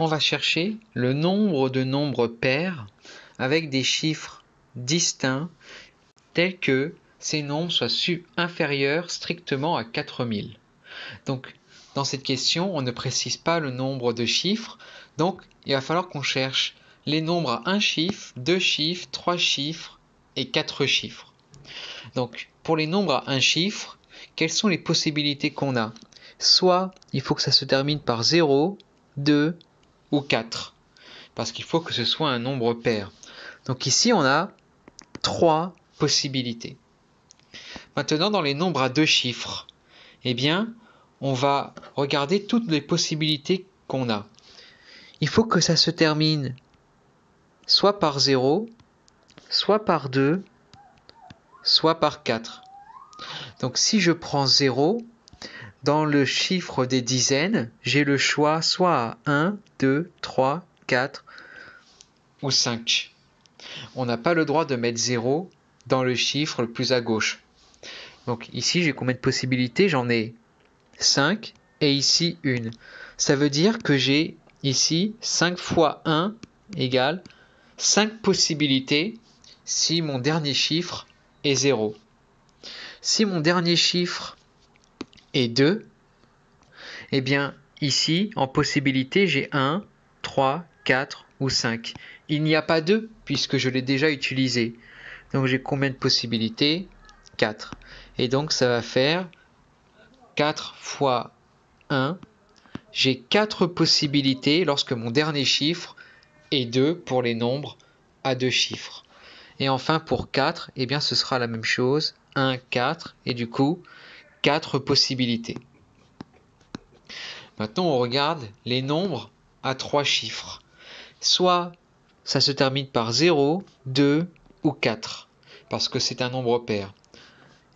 On va chercher le nombre de nombres pairs avec des chiffres distincts tels que ces nombres soient inférieurs strictement à 4000. Donc, dans cette question, on ne précise pas le nombre de chiffres, donc il va falloir qu'on cherche les nombres à 1 chiffre, 2 chiffres, 3 chiffres et 4 chiffres. Donc, pour les nombres à 1 chiffre, quelles sont les possibilités qu'on a? Soit il faut que ça se termine par 0, 2 ou 4, parce qu'il faut que ce soit un nombre pair. Donc ici, on a 3 possibilités. Maintenant, dans les nombres à 2 chiffres, eh bien, on va regarder toutes les possibilités qu'on a. Il faut que ça se termine soit par 0, soit par 2, soit par 4. Donc si je prends 0, dans le chiffre des dizaines, j'ai le choix soit à 1, 2, 3, 4 ou 5. On n'a pas le droit de mettre 0 dans le chiffre le plus à gauche. Donc ici, j'ai combien de possibilités? J'en ai 5 et ici 1. Ça veut dire que j'ai ici 5 fois 1 égale 5 possibilités si mon dernier chiffre est 0. Si mon dernier chiffre est 2, eh bien ici, en possibilité, j'ai 1, 3, 4 ou 5. Il n'y a pas 2 puisque je l'ai déjà utilisé. Donc j'ai combien de possibilités? 4. Et donc ça va faire 4 fois 1. J'ai 4 possibilités lorsque mon dernier chiffre est 2 pour les nombres à 2 chiffres. Et enfin pour 4, eh bien ce sera la même chose. 1, 4 et du coup 4 possibilités. Maintenant on regarde les nombres à 3 chiffres. Soit ça se termine par 0, 2 ou 4 parce que c'est un nombre pair.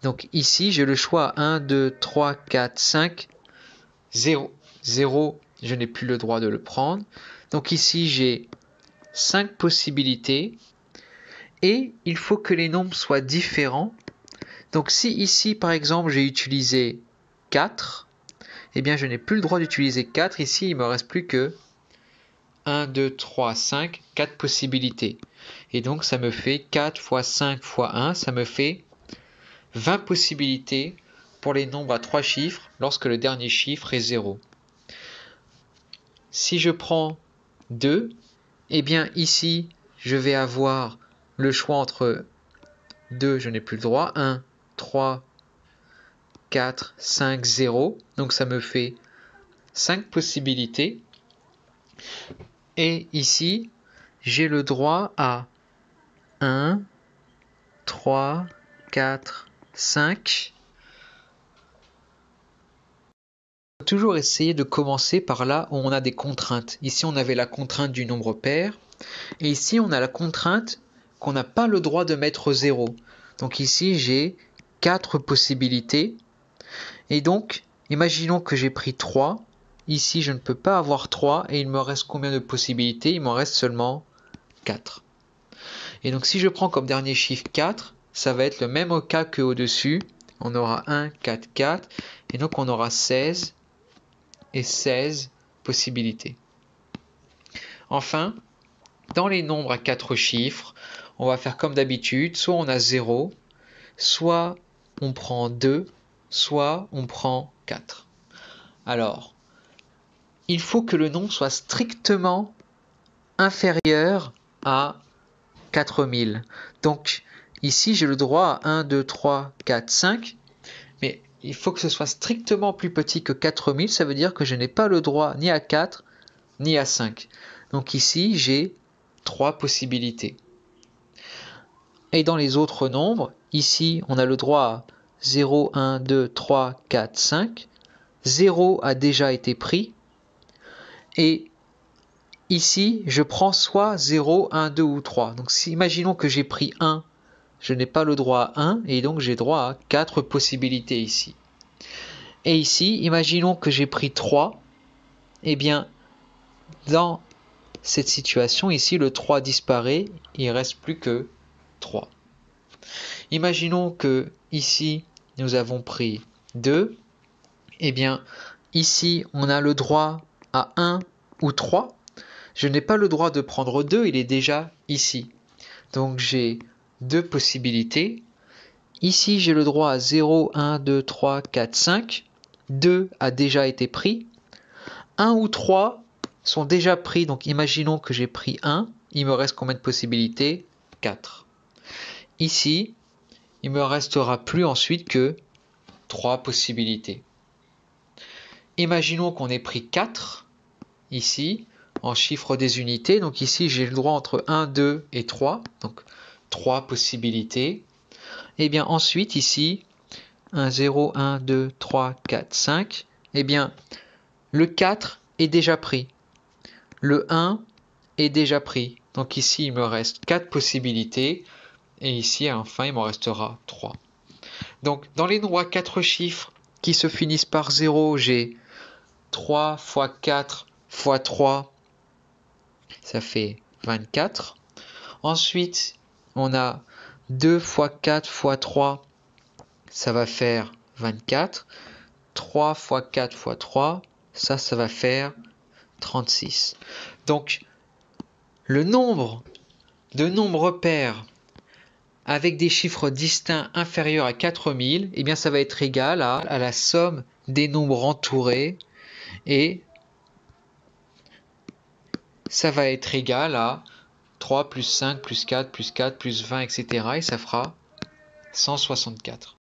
Donc ici, j'ai le choix 1, 2, 3, 4, 5, 0. 0, je n'ai plus le droit de le prendre. Donc ici, j'ai 5 possibilités et il faut que les nombres soient différents. Donc si ici, par exemple, j'ai utilisé 4, eh bien je n'ai plus le droit d'utiliser 4. Ici, il ne me reste plus que 1, 2, 3, 5, 4 possibilités. Et donc ça me fait 4 fois 5 fois 1, ça me fait 20 possibilités pour les nombres à 3 chiffres lorsque le dernier chiffre est 0. Si je prends 2, eh bien ici, je vais avoir le choix entre 2, je n'ai plus le droit, 1, 3, 4, 5, 0. Donc ça me fait 5 possibilités. Et ici, j'ai le droit à 1, 3, 4, 5. Toujours essayer de commencer par là où on a des contraintes. Ici, on avait la contrainte du nombre pair. Et ici, on a la contrainte qu'on n'a pas le droit de mettre 0. Donc ici, j'ai 4 possibilités. Et donc, imaginons que j'ai pris 3. Ici, je ne peux pas avoir 3. Et il me reste combien de possibilités? Il m'en reste seulement 4. Et donc, si je prends comme dernier chiffre 4, ça va être le même cas que au-dessus. On aura 1, 4, 4. Et donc, on aura 16 et 16 possibilités. Enfin, dans les nombres à 4 chiffres, on va faire comme d'habitude, soit on a 0, soit on prend 2, soit on prend 4. Alors, il faut que le nombre soit strictement inférieur à 4000. Donc, ici, j'ai le droit à 1, 2, 3, 4, 5, mais il faut que ce soit strictement plus petit que 4000, ça veut dire que je n'ai pas le droit ni à 4, ni à 5. Donc ici, j'ai 3 possibilités. Et dans les autres nombres, ici, on a le droit à 0, 1, 2, 3, 4, 5. 0 a déjà été pris. Et ici, je prends soit 0, 1, 2 ou 3. Donc imaginons que j'ai pris 1, je n'ai pas le droit à 1, et donc j'ai droit à 4 possibilités ici. Et ici, imaginons que j'ai pris 3. Eh bien, dans cette situation, ici, le 3 disparaît, il ne reste plus que 3. Imaginons que ici, nous avons pris 2. Eh bien, ici, on a le droit à 1 ou 3. je n'ai pas le droit de prendre 2, il est déjà ici. Donc j'ai deux possibilités. Ici, j'ai le droit à 0, 1, 2, 3, 4, 5. 2 a déjà été pris. 1 ou 3 sont déjà pris, donc imaginons que j'ai pris 1. Il me reste combien de possibilités? 4. Ici, il me restera plus ensuite que 3 possibilités. Imaginons qu'on ait pris 4, ici, en chiffre des unités. Donc ici, j'ai le droit entre 1, 2 et 3. Donc 3 possibilités. Et bien ensuite, ici, 1, 0, 1, 2, 3, 4, 5. Eh bien, le 4 est déjà pris. Le 1 est déjà pris. Donc ici, il me reste 4 possibilités. Et ici, enfin, il m'en restera 3. Donc, dans les nombres à 4 chiffres qui se finissent par 0, j'ai 3 fois 4 fois 3, ça fait 24. Ensuite, on a 2 fois 4 fois 3, ça va faire 24. 3 fois 4 fois 3, ça va faire 36. Donc, le nombre de nombres pairs avec des chiffres distincts inférieurs à 4000, eh bien ça va être égal à la somme des nombres entourés, et ça va être égal à 3 plus 5 plus 4 plus 4 plus 20, etc. Et ça fera 164.